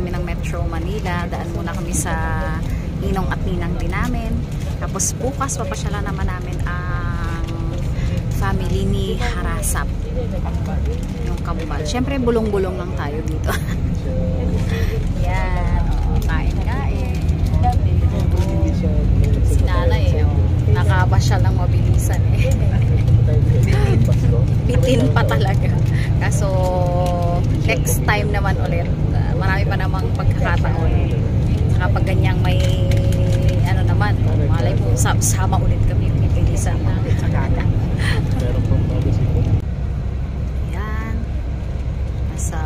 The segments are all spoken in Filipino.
kami ng Metro Manila. Daan muna kami sa ninong at ninang din namin. Tapos bukas papasyalan naman namin ang family ni Harasap. Yung Kambal. Siyempre bulong-bulong lang tayo dito. Yan. Kain-kain. Si nanay nakapasyal ng mabilisan eh. Bitin pa talaga. Kaso next time naman ulit. Marami pa namang pagkakataon. Saka pag ganyang may ano naman, malay mo sama ulit kami yung ibilisan na sagada. Yan. Nasa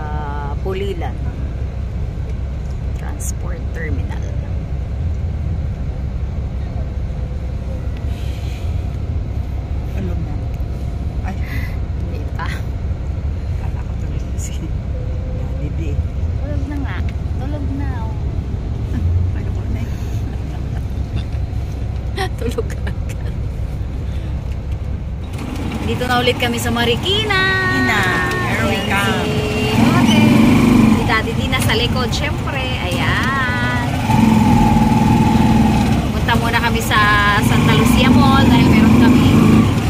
Pulilan Transport Terminal. Tulog na. Ay, hindi pa. kala ko tulog na si Didi. Tulog na nga. Tulog na. Ano ko na Tulog agad. Dito na ulit kami sa Marikina. Here we come. Si Daddy Di na sa likod, syempre. Ayan. Punta muna kami sa Santa Lucia Mall dahil meron kami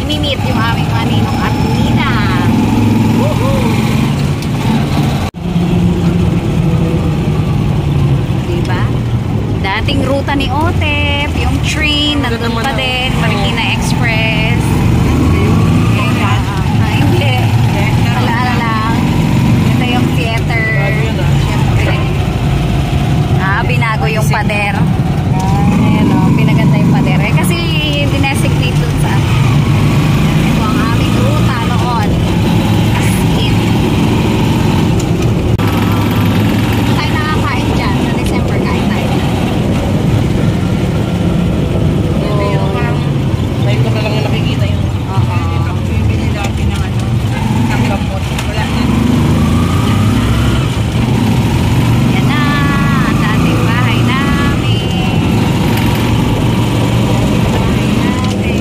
imi-meet yung aming maninong at nina. Woohoo! Diba? Dating ruta ni Otep, yung train, nandun pa din, Marikina Express. Hindi. Alaala lang. Ito yung theater. Siyempre. Binago yung pader. Ayan o, pinaganda yung pader. Eh, kasi dinesignate dun sa ito ang aming ruta noon. As in. Tayo nakakain dyan. Sa December kain tayo. Ngayon ko na lang yung nakikita yung bibili natin ng ano, ng gamot. Wala na. Yan na. Ang dating bahay namin. Bahay natin.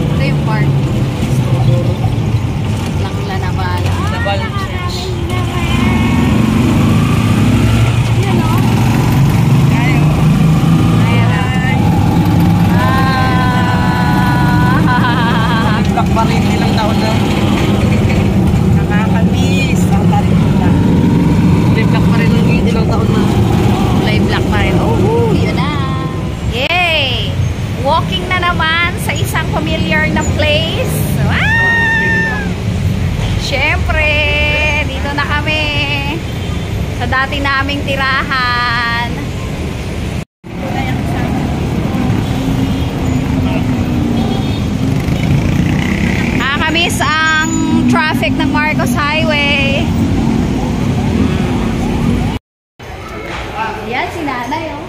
Ito yung park. Langla na bala. Nabal. Yan o. Black pa rin ilang taon na. Nakakamiss. Ang tarik na. Black pa rin ilang taon na. Kulay black pa rin. Oh, yun na. Yay! Walking na naman sa isang familiar na place. Wow! Siyempre, dito na kami sa dati naming tirahan. Nakakamiss ang traffic ng Marcos Highway. Yan, si nanay, oh.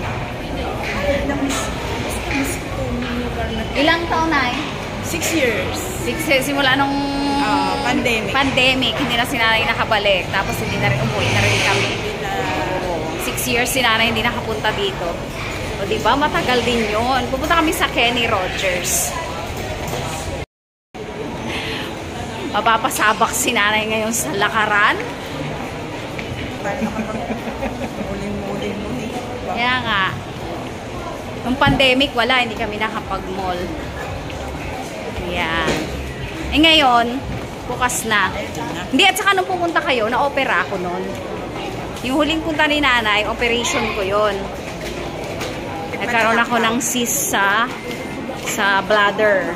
Ilang taon na eh? 6 years. Simula nung Pandemic. hindi na si nanay nakabalik. Tapos hindi na rin umuwi na rin kami. 6 years si nanay hindi nakapunta dito. O diba, matagal din yun. Pupunta kami sa Kenny Rogers. Mapapasabak si nanay ngayon sa lakaran. Muling-muli. Kaya nga, nung pandemic, wala, hindi kami nakapag-mall. Ayan. Eh ngayon, bukas na. Hindi, at saka nung pumunta kayo, na-opera ako nun. Yung huling punta ni nanay, operation ko yon. Nagkaroon ako ng cyst sa bladder.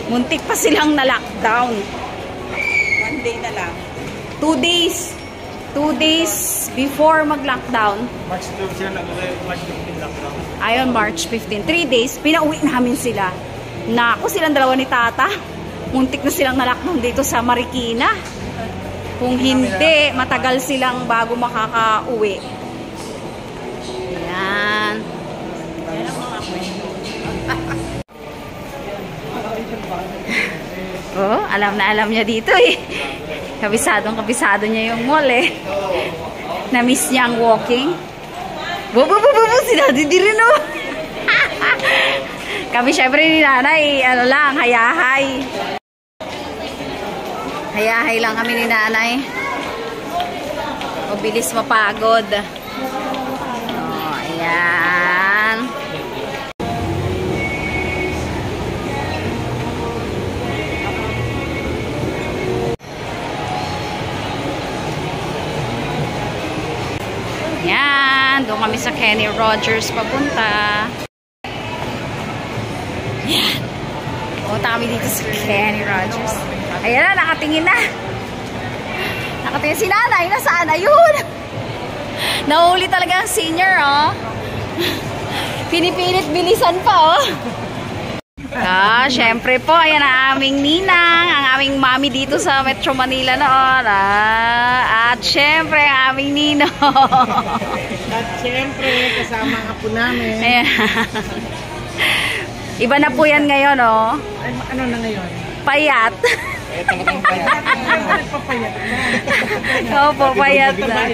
Muntik pa silang na-lockdown. 1 day na lang. 2 days. 2 days before mag-lockdown. March 12 sila March 15 lockdown. Ayon, March 15. 3 days, pinauwi namin sila. Naku, silang dalawa ni tata. Muntik na silang na-lockdown dito sa Marikina. Kung hindi, matagal silang bago makaka-uwi. Ayan. Oh, alam na alam niya dito eh. Kabisado niya yung mall eh. Na-miss niya ang walking. Bubu, si Daddy di rin oh. Kami syempre ni nanay, ano lang, hayahay. Hayahay lang kami ni nanay. Mabilis mapagod. Oh, ayan. Ayan. Doon kami sa Kenny Rogers papunta. Ayan. Punta kami dito sa Kenny Rogers. Ayan na, nakatingin na. Nakatingin si nanay. Nasaan? Ayun. Nahuli talaga ang senior, oh. Pinipilit bilisan pa, oh. Syempre po, ayan ang aming ninang, ang aming mami dito sa Metro Manila noon. At syempre, ang aming ninong. At syempre, kasama nga po namin. Ayan. Iba na po yan ngayon, oh. Ay, ano na ngayon? Payat. Nagpapayat na. Opo, payat na.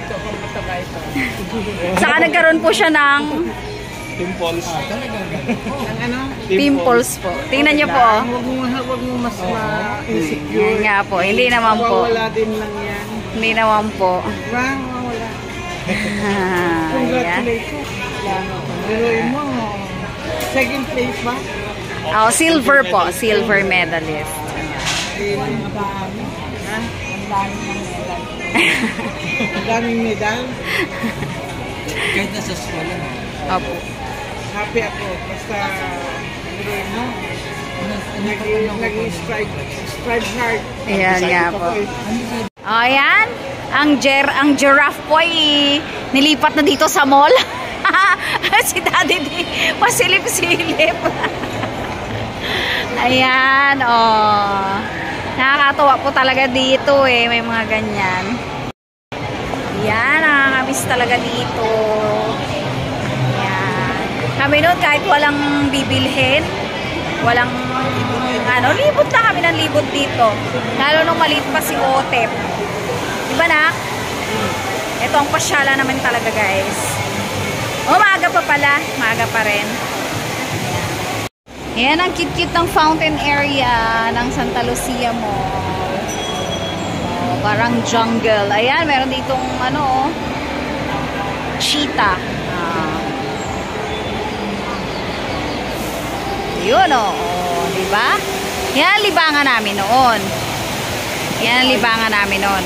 Saka nagkaroon po siya ng Pimples. Ang ano? pimples po. Tingnan niyo po, oh. Huwag mo mas ma-insecure. Yan nga po, hindi naman po. Wala din lang yan. Hindi naman po. Bang, wala. Ayan. Congratulations. Biruin mo. Second place ba? Oh, silver po. Silver medalist. Ang dami. Ha? Ang daming medal. Ang daming medal. Kahit nasa school na. Opo. Happy ako. Basta biruin mo. Nag-strive hard. Ayan nga po. Oh, ayan. Ang giraffe po ay nilipat na dito sa mall. Si Daddy di pasilip-silip. Ayan, oh. Nakakatuwa po talaga dito eh. May mga ganyan. Ayan, nakakamiss talaga dito. Ayan. Kami noon kahit walang bibilhin, walang ano, libot na kami ng libot dito. Lalo nung maliit pa si Otep. Diba na? Ito ang pasyala naman talaga, guys. Oh, maaga pa pala. Maaga pa rin. Ayan ang cute-cute ng fountain area ng Santa Lucia Mall. Oh, parang jungle. Ayan, meron ditong ano, cheetah. Yun, oh. Diba? Yan ang libangan namin noon. Yan ang libangan namin noon.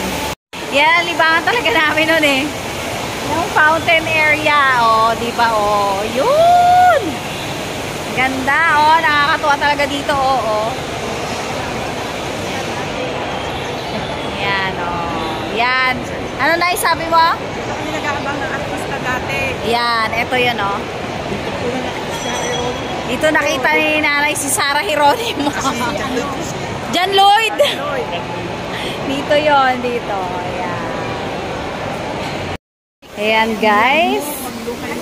Yan ang libangan talaga namin noon eh. Yung fountain area, oh, diba, oh. Yun! Ganda, oh. Nakakatuwa talaga dito, oh, oh. Yan, oh. Yan. Ano na sabi mo? Kami nag-aabang ng artista dati. Yan, ito yun, oh. Dito nakita ni nanay si Sarah Geronimo. John Lloyd. Dito yon, dito. Ayan. Ayan, guys.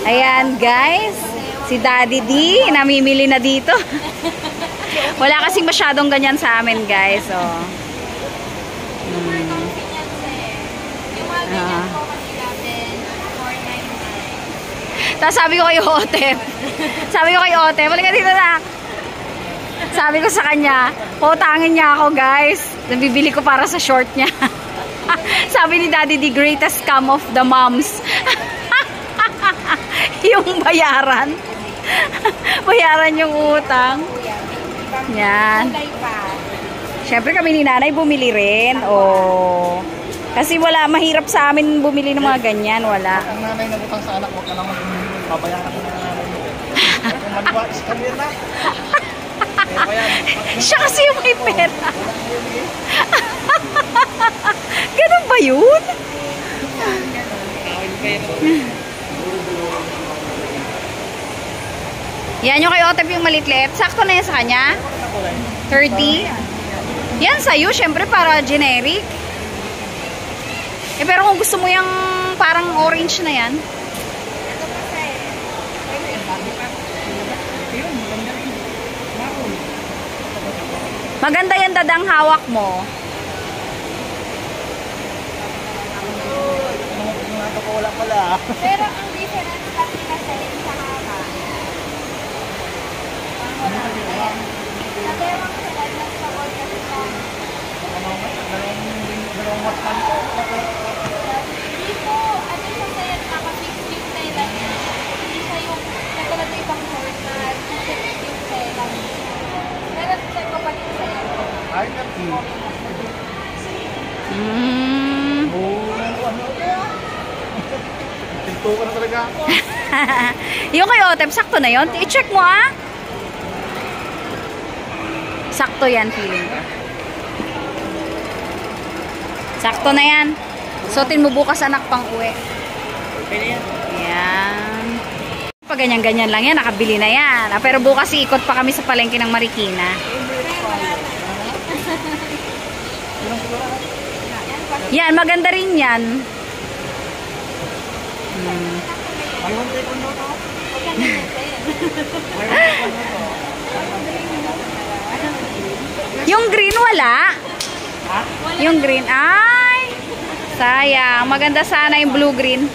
Ayan, guys. Si Daddy D, namimili na dito. Wala kasing masyadong ganyan sa amin, guys. Oh. Tapos sabi ko kay Otep. Sabi ko kay Otep, halika dito na. Sabi ko sa kanya, pautangin niya ako, guys. Nabibili ko para sa short niya. Sabi ni Daddy, the greatest scam of the moms. Yung bayaran. Bayaran yung utang. Yan. Siyempre kami ni nanay bumili rin. Oh. Kasi wala, mahirap sa amin bumili ng mga ganyan. Wala. Ang nanay nagutang sa anak, huwag ka lang babayaran ko ng nanay mo. Kung mag-watch kami na. Siya kasi yung may pera. Ganun ba yun? Yan yung kay Otep yung malitlit. Sakto na yan sa kanya? 30? Yan sa'yo, syempre para generic. Eh pero kung gusto mo yung parang orange na yan. Maganda yan, dadang hawak mo. Wala pala. Pero ang difference kasi nasa sa hama. Sabi mo sa lag ng sabon kasi Hindi po, ano siya sa'yo, nakapix yung tela niya. Hindi siya yung katulad ng ibang short na nakapix yung tela niya. Meron siya kapatid sa'yo. Ay, naku. Pinto ka na talaga ako. Yung kay Otep, sakto na yun. I-check mo ah. Sakto yan, feeling ko. Sakto na yan. Suotin mo bukas anak pang uwi. Yan. Pag ganyan-ganyan lang yan, nakabili na yan. Ah, pero bukas iikot pa kami sa palengke ng Marikina. Yan, maganda rin yan. Yung green wala? Yung green, ay sayang, maganda sana yung blue green.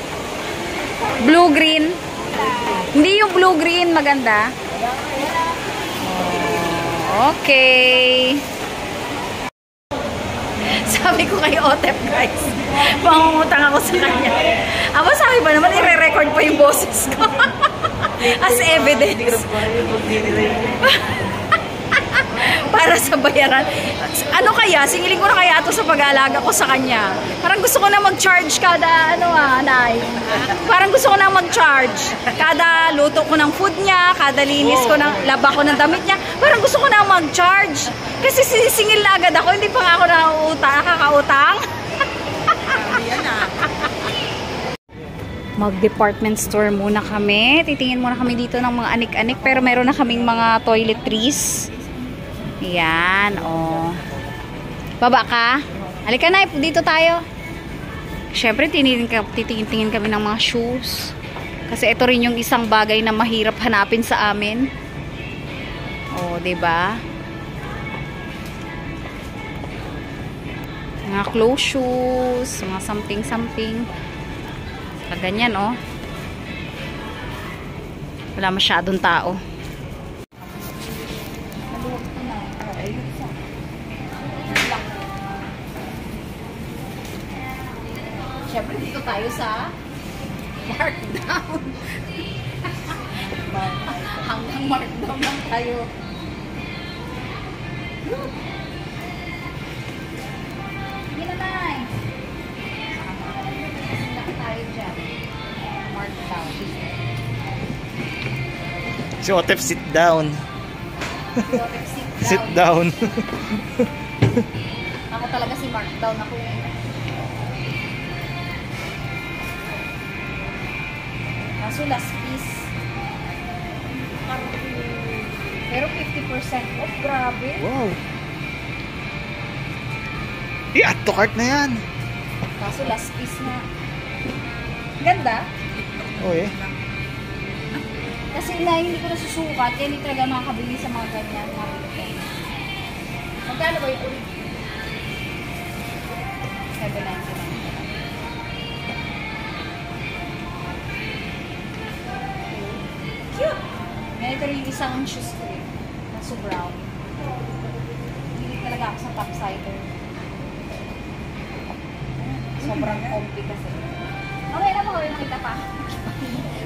Blue green. Hindi yung blue green maganda. Okay. Sabi ko kay Otep, guys, pangungutang ako sa kanya. Aba, sabi ba naman, i-record pa yung boses ko. As evidence. Para sa bayaran. Ano kaya? Singilin ko na kaya ito sa pag-aalaga ko sa kanya. Parang gusto ko na mag-charge kada, Nay. Parang gusto ko na mag-charge. Kada luto ko ng food niya, kada linis ko ng, laba ko ng damit niya. Parang gusto ko na mag-charge. Kasi sisingil na agad ako, hindi pa nga ako nakakautang. Mag-department store muna kami. Titingin muna kami dito ng mga anik-anik. Pero meron na kaming mga toiletries. Yan, oh. Baba ka? Halika na, dito tayo. Siyempre, titingin kami ng mga shoes. Kasi ito rin yung isang bagay na mahirap hanapin sa amin. Oh, 'di ba? Mga clothes shoes, mga something. Ganyan, oh. Wala masyadong tao. Siyempre, dito tayo sa markdown. Hanggang markdown lang tayo. Hindi na, Nay. Sila tayo dyan. Markdown. Si Otep, sit down. Sit down. Sit down. Ako talaga si markdown ako eh. Kaso last piece. Pero 50% off, grabe. Wow. Add to cart na yan. Kaso last piece na. Ganda. Oh, eh. Kasi hindi ko nasusukat. Kaya hindi talaga makakabili sa mga ganyan. Magkano ba yung ulit? $7.99. Cute! Ganito rin yung isang shoes ko rin. Naso brown. Hindi talaga ako sa topsider. Sobrang comfy kasi. Okay na, makita pa.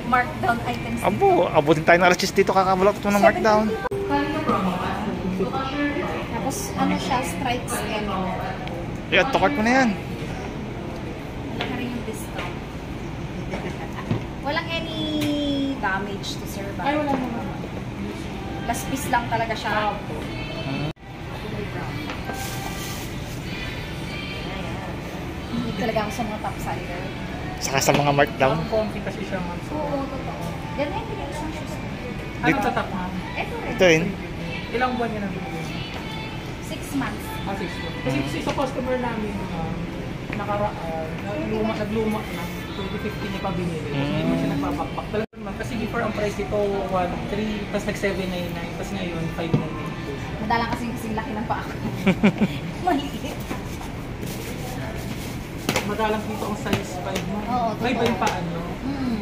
Markdown items. Abo, abutin tayo ng alas 10 dito, kakabalot ito ng markdown. Tapos ano siya, stripes and Add to cart mo na yan. wala rin yung discount. Walang any damage to sir ba? Ay, wala naman. Last piece lang talaga siya. Hindi talaga ako sa mga topsider. Saka sa mga markdown. Comfy kasi siya, ma'am. Oo, totoo. Ganyan din yung isang shoes. Anong tatak, ma'am? Ito rin. Ito yun. Ilang buwan niya nabibigay? 6 months. 6 months. Kasi sa customer namin, nagluma na. 2015 niya pa binili. Hindi mo siya nagpapakpak. Talaga naman, kasi before ang price ito, 1,300, tapos nag-799, tapos ngayon, 599. Madalang kasi laki ng paa ko. Maliit. Madalang dito ang size 5 mo. Oo, totoo. 5 ba yung paa nyo?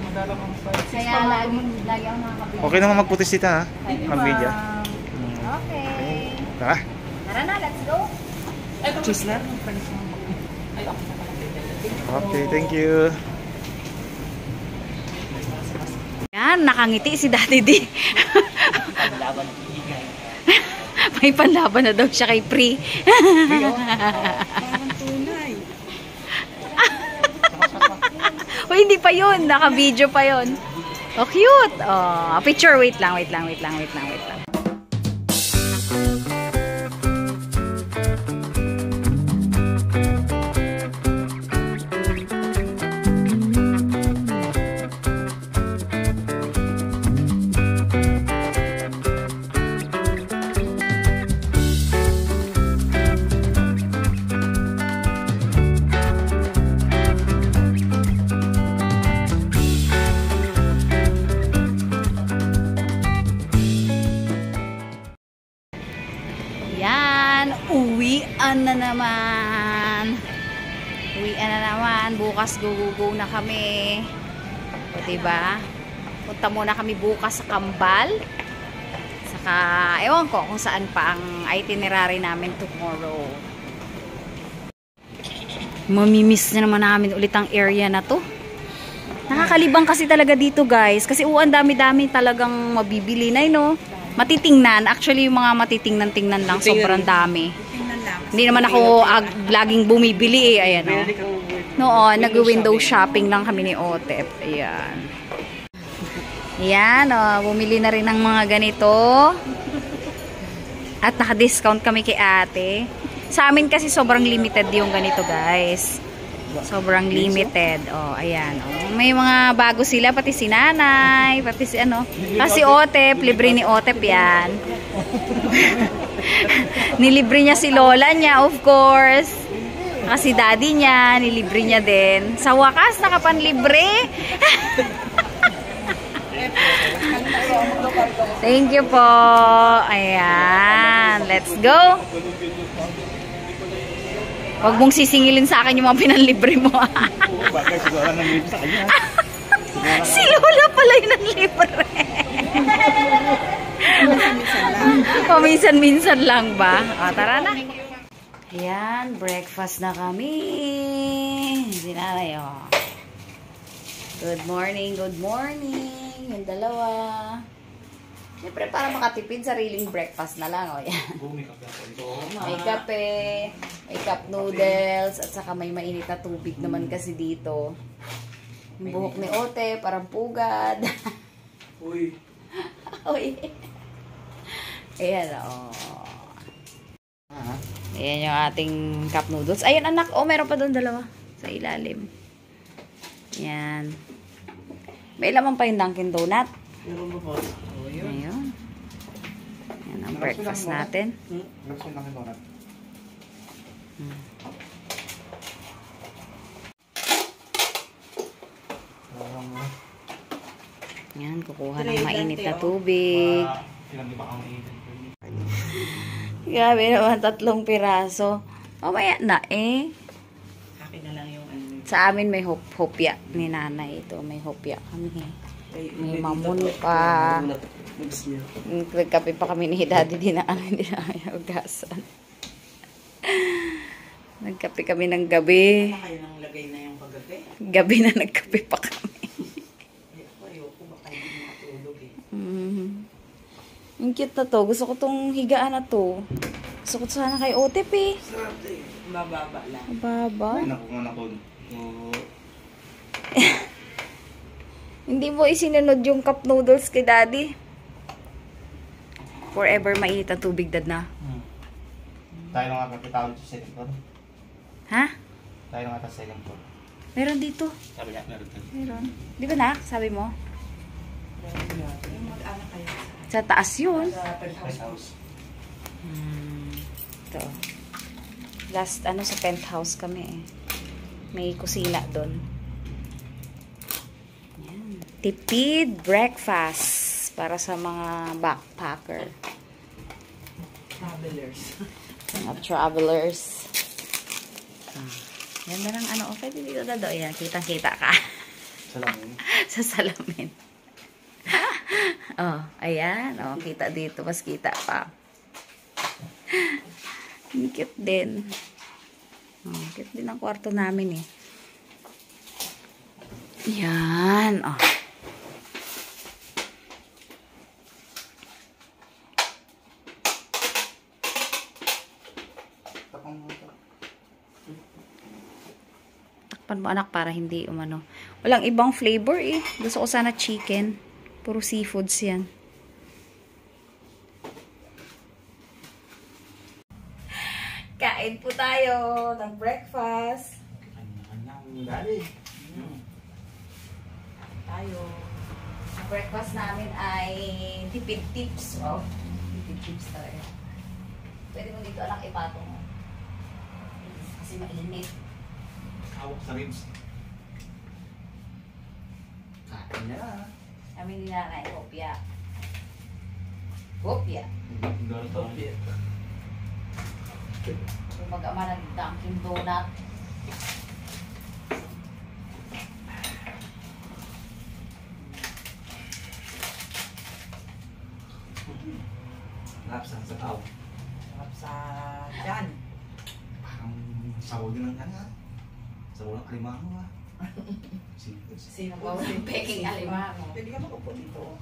Madalang ang size 6 Kaya pa lagi ako nakakabili. Okay naman magputis dito, ha? Mag-media. Okay. Tara. Tara na, let's go. Ito, choose na? Price mo. Ay, ako na pala. Okay, thank you. Yan, nakangiti si Daddy D. Paglaban ng hihigay. May panlaban na daw siya kay Pri. Parang tunay. O, hindi pa yun. Naka-video pa yun. Oh, cute. Oh, picture. Wait lang. Yan, uwian na naman. Bukas go na kami. O, diba? Punta muna kami bukas sa Kambal. Saka, ewan ko kung saan pa ang itinerary namin tomorrow. Mamimiss na naman namin ulit ang area na to. Nakakalibang kasi talaga dito, guys. Kasi ang dami-dami talagang mabibili na, no? Matitingnan. Actually, yung mga matitingnan-tingnan lang. Sobrang dami. Hindi naman ako laging bumibili, eh. Ayan, oh. Noon, nag-window shopping lang kami ni Otep. Ayan. Ayan, oh. Bumili na rin ng mga ganito. At naka-discount kami kay ate. Sa amin kasi sobrang limited yung ganito, guys. Sobrang limited. Oh, ayan. Oh. May mga bago sila, pati si nanay, pati si ano. Kasi Otep, libre ni Otep yan. Nilibre niya si lola niya, of course. Kasi daddy niya, nilibre niya din. Sa wakas, nakapanlibre. Thank you po. Ayan. Let's go. Huwag mong sisingilin sa akin yung mga pinanlibre mo. Si Lola pala yung nanlibre. Paminsan-minsan lang ba? O, tara na. Ayan, breakfast na kami. Sinanay, o. Good morning, good morning. Yung dalawa. Siyempre, para makatipid, sariling breakfast na lang. O, yan. May kape, may cup noodles, at saka may mainit na tubig naman kasi dito. Yung buhok ni Ote, parang pugad. Uy. Uy. Ayan, o. Ayan yung ating cup noodles. Ayan, anak. O, meron pa doon dalawa. Sa ilalim. Ayan. May laman pa yung Dunkin Donut. Meron ba po? Ayun. Yan ang breakfast natin. Yan, kukuha ng mainit na tubig. Grabe naman, 3 piraso. Mamaya na eh. Akin na lang yung ano. Sa amin may hopya ni nanay ito. May hopya kami. May mamon pa. Nagkape pa kami ni Daddy. Di na ayaw gasan. Nagkape kami ng gabi. Kayo nang lagay na yung paggabi? Gabi na nagkape pa kami. Ayoko, baka hindi matulog eh. Ang cute na to. Gusto ko tong higaan na to. Gusto ko sana kay Otep eh. Sarap eh. Mababa lang. Mababa. Naku. Hindi mo isinunod yung cup noodles kay Daddy. Forever mainit ang tubig, dad na. Tayo nga kapitawid sa second floor. Ha? Tayo nga sa second floor. Meron dito. Sabi niya, meron tayo. Meron. Di ba, nak? Sabi mo? Yung mag-anak kayo Sa taas yun. sa penthouse. Ito. Last, sa penthouse kami eh. May kusina doon. Yan. Tipid breakfast para sa mga backpacker. Travelers. Mga travelers. Yan na lang okay, dito dado. Yan, kitang-kita ka. Salamin. Sa salamin. Oh, ayan. Oh, kita dito. Mas kita pa. Cute din. Cute din ang kwarto namin eh. Yan. Oh. Takpan mo anak para hindi umano. Walang ibang flavor eh. Gusto ko sana chicken. Puro seafoods yan. Kain po tayo ng breakfast. Kanya-kanyang gali. Tayo. Ang breakfast namin ay tipid tips. Wow. Tipid tips talaga. Pwede mo dito anak ipatong. Kasi mainit. Hawak sa ribs. Kain na. Kami ni nanay, kopya. Kopya. Kopya. Kung mag-ama ng Dunkin Donut. Lapsang sa tao. Sarap sa dyan. Parang sabaw din ng ano. Sabaw ng alimango ah. Sino ba yung peking alimango? Pwede ka makupo dito.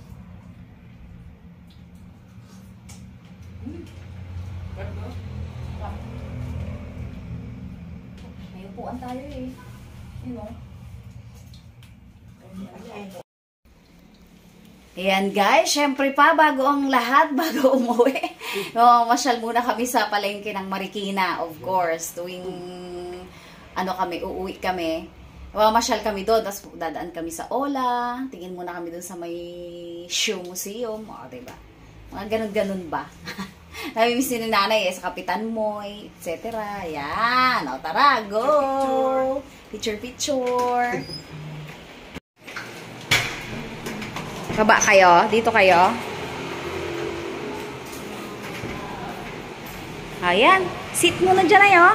Ganda. May upuan tayo eh. You know? Ayan guys, syempre pa bago ang lahat, bago umuwi. No, masyal muna kami sa palengke ng Marikina, of course. Tuwing ano kami, uuwi kami. Masyal kami doon, tapos dadaan kami sa Ola. Tingin muna kami doon sa may shoe museum. O, diba? Mga ganun-ganun ba? Namimiss ni nanay sa Kapitan Moy, etc. Ayan. O, tara, go! Picture. Baba kayo? Dito kayo? Ayan. Sit muna dyan ayo.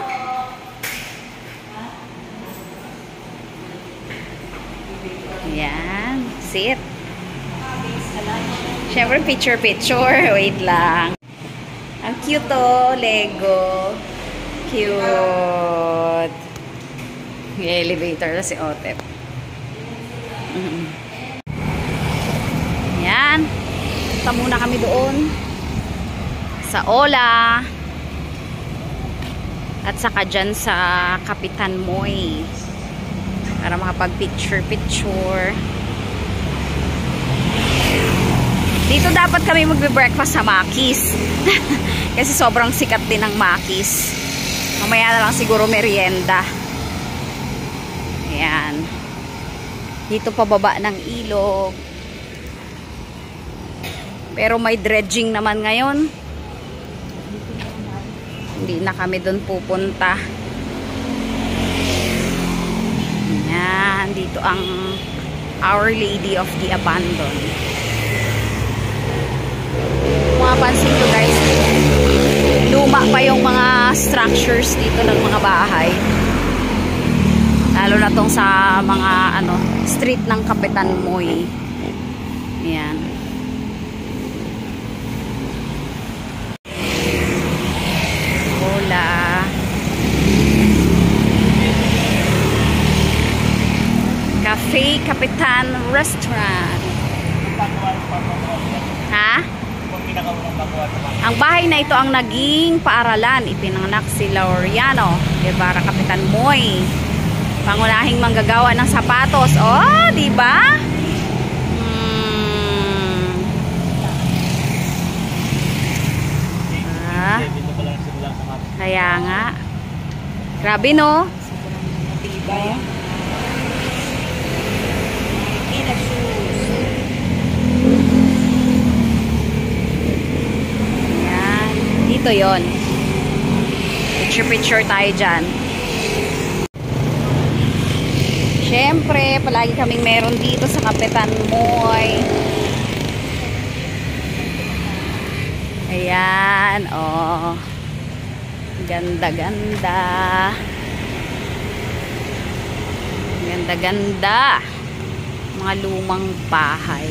Ayan. Sit. Siyempre, picture. Wait lang. Ang cute oh. Lego. Cute. May elevator na si Otep. Ayan. Punta muna kami doon sa Ola at saka dyan sa Kapitan Moy para makapag-picture. Dito dapat kami magbe-breakfast sa Makis kasi sobrang sikat din ng Makis. Mamaya na lang siguro merienda. Ayan. Dito pababa ng ilog. Pero may dredging naman ngayon. Hindi na kami doon pupunta. Yan. Dito ang Our Lady of the Abandon. Kung mapansin nyo guys, luma pa yung mga structures dito ng mga bahay. Lalo na tong sa mga street ng Kapitan Moy. Yan. Cafe Kapitan Restaurant. Ha? Ang bahay na ito ang naging paaralan. Ipinanganak si Laureano Guevara Kapitan Moy, pangunahing manggagawa ng sapatos. Oh, di ba? Kaya nga. Grabe no? Yan. Dito yon. Picture tayo dyan. Siyempre, palagi kaming meron dito sa Kapitan Moy. Ayan, oh. Ganda-ganda. Ganda-ganda. Mga lumang bahay.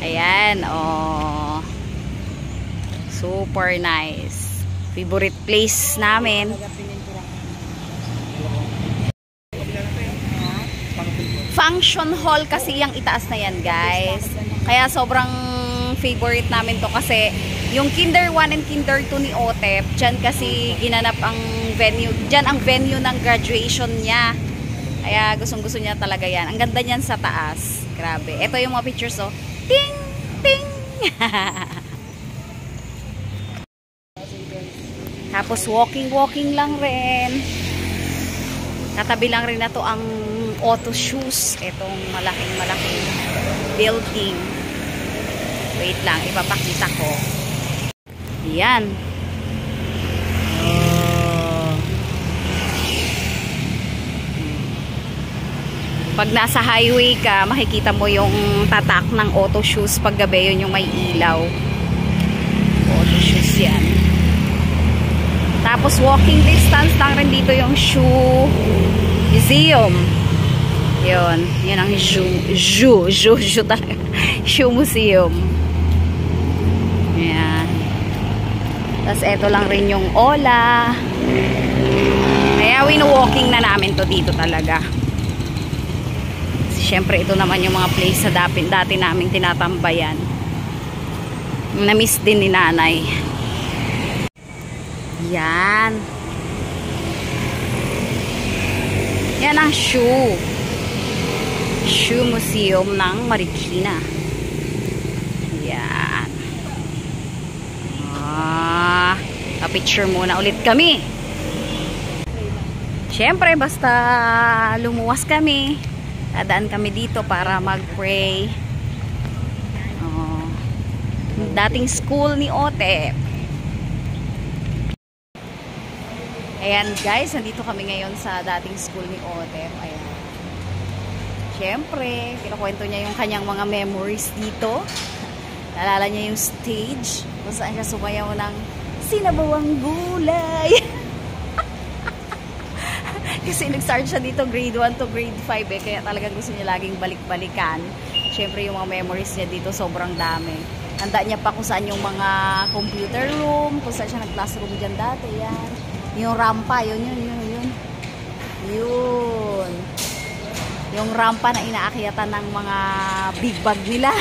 Ayan, oh. Super nice. Favorite place namin. Function hall kasi yung itaas na yan, guys. Kaya sobrang favorite namin to kasi yung Kinder 1 and Kinder 2 ni Otep, dyan kasi ginanap ang venue. Dyan ang venue ng graduation niya. Kaya gustong-gusto niya talaga yan. Ang ganda niyan sa taas. Grabe. Ito yung mga pictures, oh. Ting! Ting! Tapos walking lang rin. Katabi lang rin na to ang Auto Shoes. Itong malaking building. Wait lang, ipapakita ko. Yan. Pag nasa highway ka, makikita mo yung tatak ng Auto Shoes. Pag gabi, yun yung may ilaw. Auto Shoes yan. Tapos walking distance lang rin dito yung Shoe Museum. Yun ang Shoe talaga. Shoe Museum. Ayan. Tapos eto lang rin yung Ola. Kaya wino-walking na namin to dito talaga. Kasi syempre ito naman yung mga place sa dati naming tinatambayan. Na-miss din ni nanay. Yan. Yan ang Shoe Museum ng Marikina. Yan. Pa-picture muna ulit kami. Siyempre, basta lumuwas kami, dadaan kami dito para mag-pray. Dating school ni Otep. Ayan guys, nandito kami ngayon sa dating school ni Otep. Ayan. Siyempre, kinukwento niya yung kanyang mga memories dito. Naalala niya yung stage kung saan siya sumayaw ng sinabawang gulay. Kasi nag-start siya dito grade 1 to grade 5 eh. Kaya talagang gusto niya laging balik-balikan. Siyempre yung mga memories niya dito sobrang dami. Tanda niya pa kung saan yung mga computer room, kung saan siya nag-classroom dyan dati. Yan. Yung rampa, yun. Yung rampa na inaakyatan ng mga big bag nila.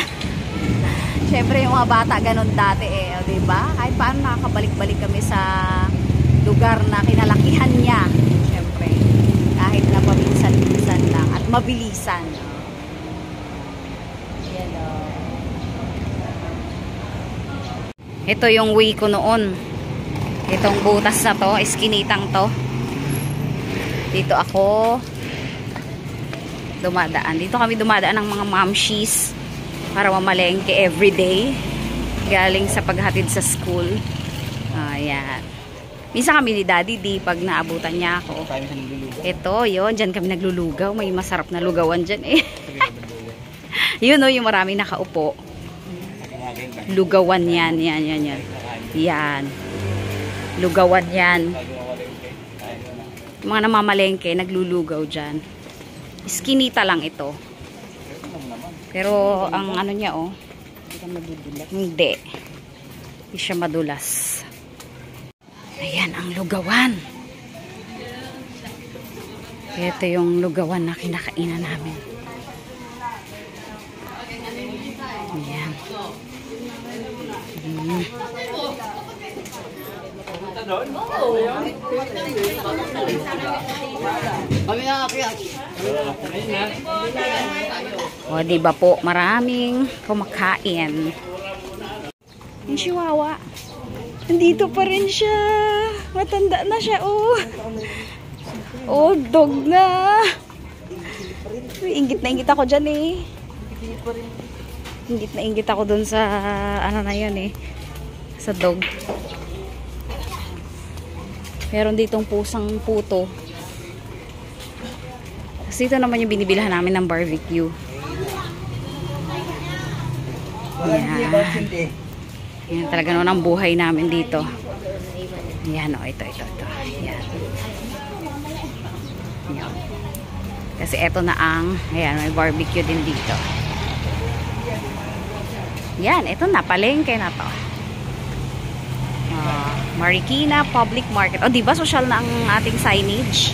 Siyempre yung mga bata ganun dati eh, o diba? Kahit paano nakakabalik-balik kami sa lugar na kinalakihan niya. Siyempre, kahit na paminsan-minsan lang at mabilisan. Yan o. Ito yung way ko noon. Itong butas na to, iskinitang to. Dito ako dumadaan. Dito kami dumadaan ng mga mamshies para mamalengke everyday. Galing sa paghatid sa school. Ayan. Minsan kami ni Daddy D pag naabutan niya ako. Ito, yun. Diyan kami naglulugaw. May masarap na lugawan dyan eh. Yun o, yung maraming nakaupo. Lugawan yan. Yan. Lugawan yan. Mga namamalengke, naglulugaw dyan. Iskinita lang ito. Pero ang ano niya oh, hindi siya madulas. Ayan ang lugawan. Ito yung lugawan na kinakainan namin. Ayan. O, diba po, maraming kumakain. Yung chihuahua, nandito pa rin siya. Matanda na siya, oh. Oh, dog na. Ingit na ingit ako dyan, eh. Ingit na ingit ako dun sa, ano na yun, eh. Sa dog. Meron ditong pusang puto. Kasi ito naman yung binibilhan namin ng barbecue. Yan. Yan talaga naman ang buhay namin dito. Yan o, ito. Yan. Yan. Kasi ito na ang, ayan, may barbecue din dito. Yan, ito na, palengke na to. Marikina Public Market. O, diba social na ang ating signage?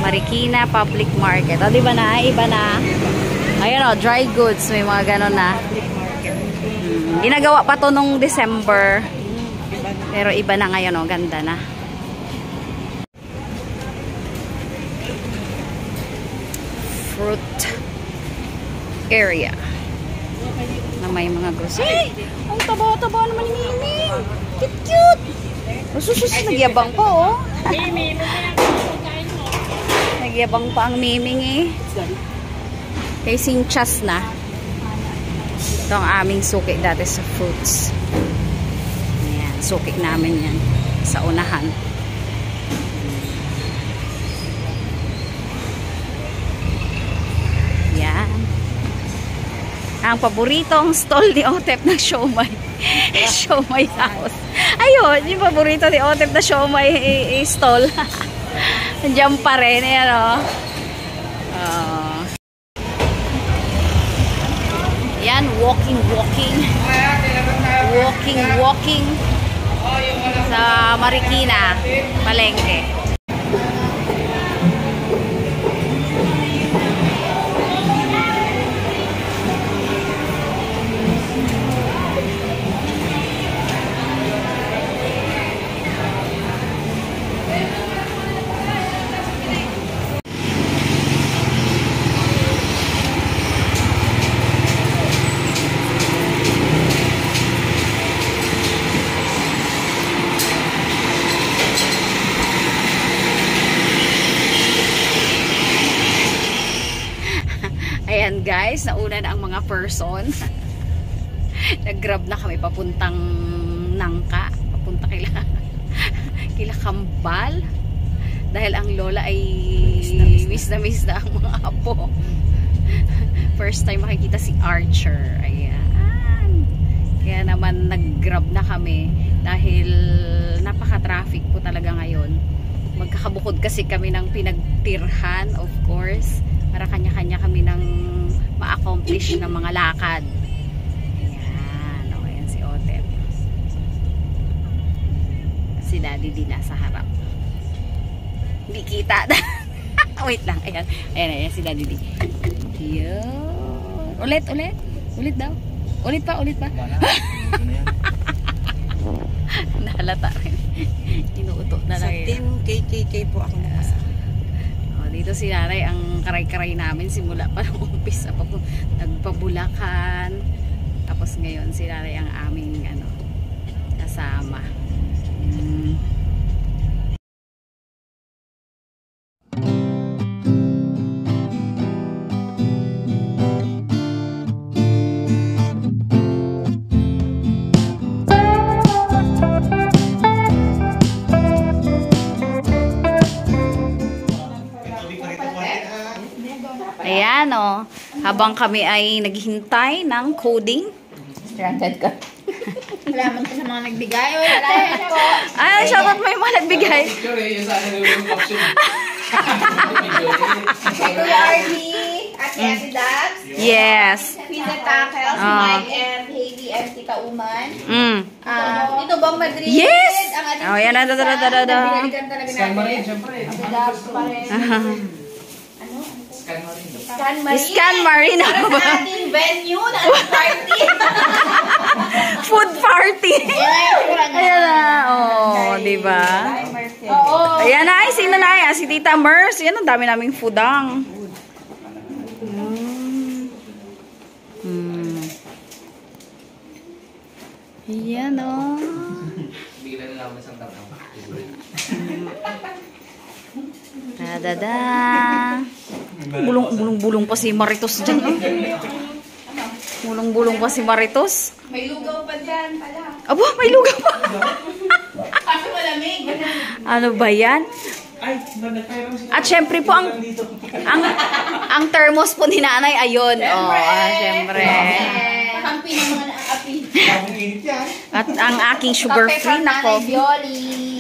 Marikina Public Market. O, diba na? Iba na. Ayan o, dry goods. May mga ganon na. Ginagawa pa to nung December. Pero iba na ngayon o. Ganda na. Fruit area. Na may mga grocery. Ang taba-taba naman ni Mimi. Cute-cute. Susus, nagyabang pa oh. Nagyabang pa ang Miming eh. Kay Sinchas na. Ito ang aming suki dati sa fruits. Ayan, suki namin yan. Sa unahan. Yan. Ang paboritong stall ni Otep na siomay. Siomay house. Ayun, yung paborito ni Otep na siomay stall. Nandiyan pa rin. Ayan o. Yan, walking sa Marikina, Palengke. Ayan guys, nauna na ang mga person. Nag-grab na kami papuntang Nangka, papunta kila Kambal. Dahil ang lola ay miss na ang mga apo. First time makikita si Archer. Ayan. Kaya naman nag-grab na kami dahil napaka-traffic po talaga ngayon. Magkakabukod kasi kami ng pinagtirhan, of course. Para kanya-kanya kami ng ma-accomplish ng mga lakad. Ayan. O, ayan si Otep. Si Daddy din nasa harap. Hindi kita. Wait lang. Ayan. Ayan si Daddy din. Yun. Ulit daw. Ulit pa. Nahalata rin. Inuuto na lang. Sa team KKK po ako nakasama. Dito si Nanay ang karay-karay namin simula pa ng umpisa pa po nagpabulakan, tapos ngayon si Nanay ang aming kasama. Ayan o, habang kami ay naghintay ng coding. Stranded ka. Salamat po sa mga nagbigay. Salamat po. Ay, shoutout mo yung mga nagbigay. Kay Kuya Arby, at kay Ate Dax, Yes. Pizza Tackle, si Mike and Hailey and Tita Uman. Dito bang Madrid? Yes! Ang ating Oh, yan na. Binalikan talaga Scan natin. Marine, syempre. Ate Dax pa rin. Scan Marine. Scan Marine. Scan Marine. Para sa ating venue na party. Food party. Ayan na. Oh, diba? Oo. Ayan na. Ay, sino na yan? Si Tita Mers. Yan, ang dami naming foodang. Ayan o. Bigla na lang isang tao. Tadada. Bulong-bulong pa si Maritos dyan. Bulong-bulong pa si Maritos. May lugaw pa dyan pala. Aba, may lugaw pa. Kasi malamig. Ano ba yan? Ay, nagkairam sila. At syempre po ang thermos po ni Nanay ayun. Oh, syempre. Kakampi naman ang api. Ang init yan. At ang aking sugar-free na coffee.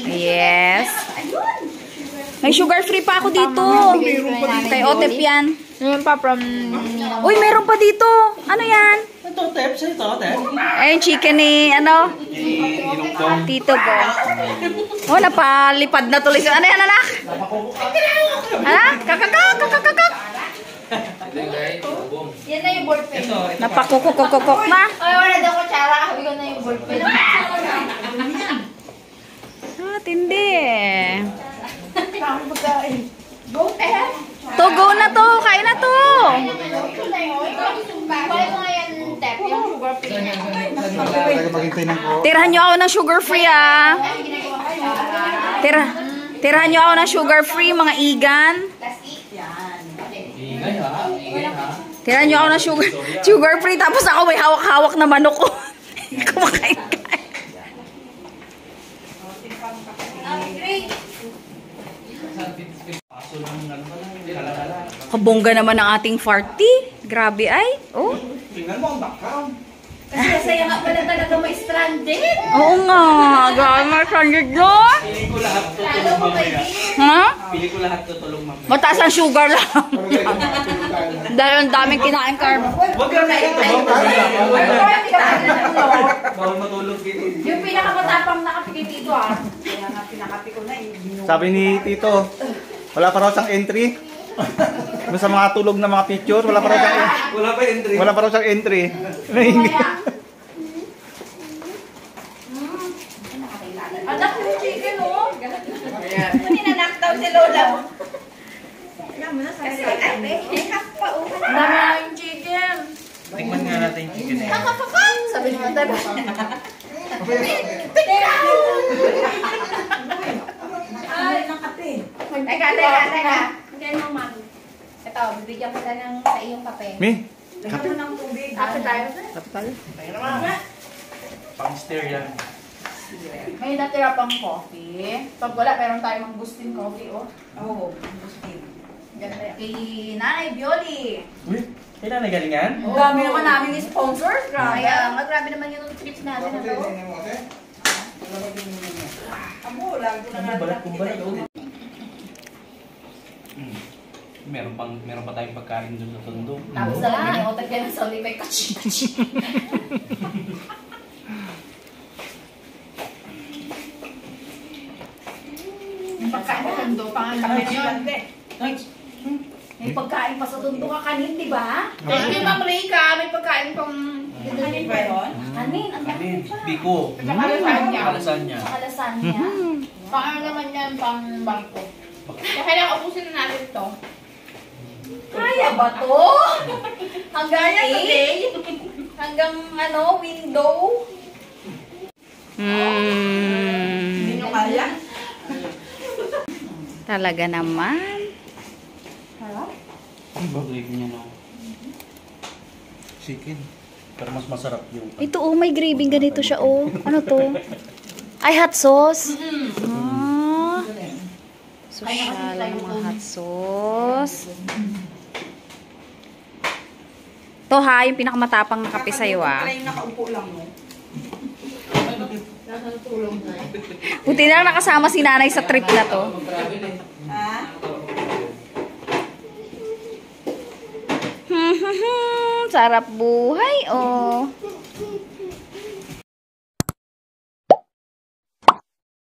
Yes. Ayun. May sugar-free pa ako dito. Kay Otep yan. Ngayon pa from... Uy, meron pa dito. Ano yan? Ito, Tep. Sa'yo ito, Tep. Ayun, chicken ni, ano? Tito Bong. Oh, napalipad na tuloy. Ano yan, anak? Anak? Kakakak. Yan na yung ballpen. Napakukukukukuk na. Ay, wala daw ko tsara. Habi ko na yung ballpen. Ah, tindi. Go, eh. To, go na to. Kain na to. Ito na yun. Kaya mo nga yan, Tep, yung sugar free na. Maghintay ng ko. Tirahan nyo ako ng sugar free, ah. Tirahan nyo ako ng sugar free, mga igan. Tirahan nyo ako ng sugar free, tapos ako may hawak-hawak na manok ko. Kumakain ka. Kabongga naman ang ating party. Grabe ay. Oh. Tingnan mo ang background. Kasi masaya nga pala talaga may stranded. Oo nga. Grabe mga stranded no? Pili ko lahat Lalo tutulong ko may mamaya. Ha? Pili ko lahat tutulong mamaya. Mataas ang sugar lang. Dahil ang daming kinain karma. Huwag ka na ito. Bawal matulog dito. Yung pinakamatapang nakapikit dito ah. Sabi ni Tito, wala pa raw siyang entry. Sa mga tulog na mga picture, wala pa raw siyang Wala pa raw siyang entry. Anak yung chicken oh. Ninanaktaw daw si Lola. Kasi ay, pa oh. Dami na yung chicken. Tingnan nga natin yung chicken. Sabi niyo tayo. Teka. Hindi mo man. Ito, bibigyan kita ng sa iyong kape. Mi? Kape tayo. Pang-stir yan. May natira pang coffee. Pag wala, meron tayong mangustin coffee, oh. Oo, Agustin. Ganda yan. Kay Nanay Bioli. Uy, kailan na galing yan? Ang dami naman namin ni sponsors. Grabe. Kaya, grabe naman yung trips natin na to. Amo, lang ko na Balat ulit. Meron pa tayong pagkain doon sa tondo. Tapos na lang, inotak yan sa ulipay kachi-kachi. Pagkain pa tundo, pangalan yun. May pagkain pa sa tundo ka kanin, di ba? Thank you, Ma'am Rika. May pagkain pang... Kanin ba yun? Kanin, ang dami pa. Biko. Lasagna. Lasagna. Lasagna. Pang naman yan, pang bangko. Kaya lang, ubusin na natin to. Kaya ba to? Hanggang 8? Hanggang window? Hindi nyo kaya? Talaga naman. Ang bagay niya no. Chicken. Pero mas masarap yung... Ito may gravy ganito siya Ano to? Ay, hot sauce. Ah. Social ang mga hot sauce. To ha, yung pinakamatapang na kape sa'yo Try nakaupo lang mo. Buti na lang nakasama si nanay sa trip na to. Ha? Sarap buhay, oh.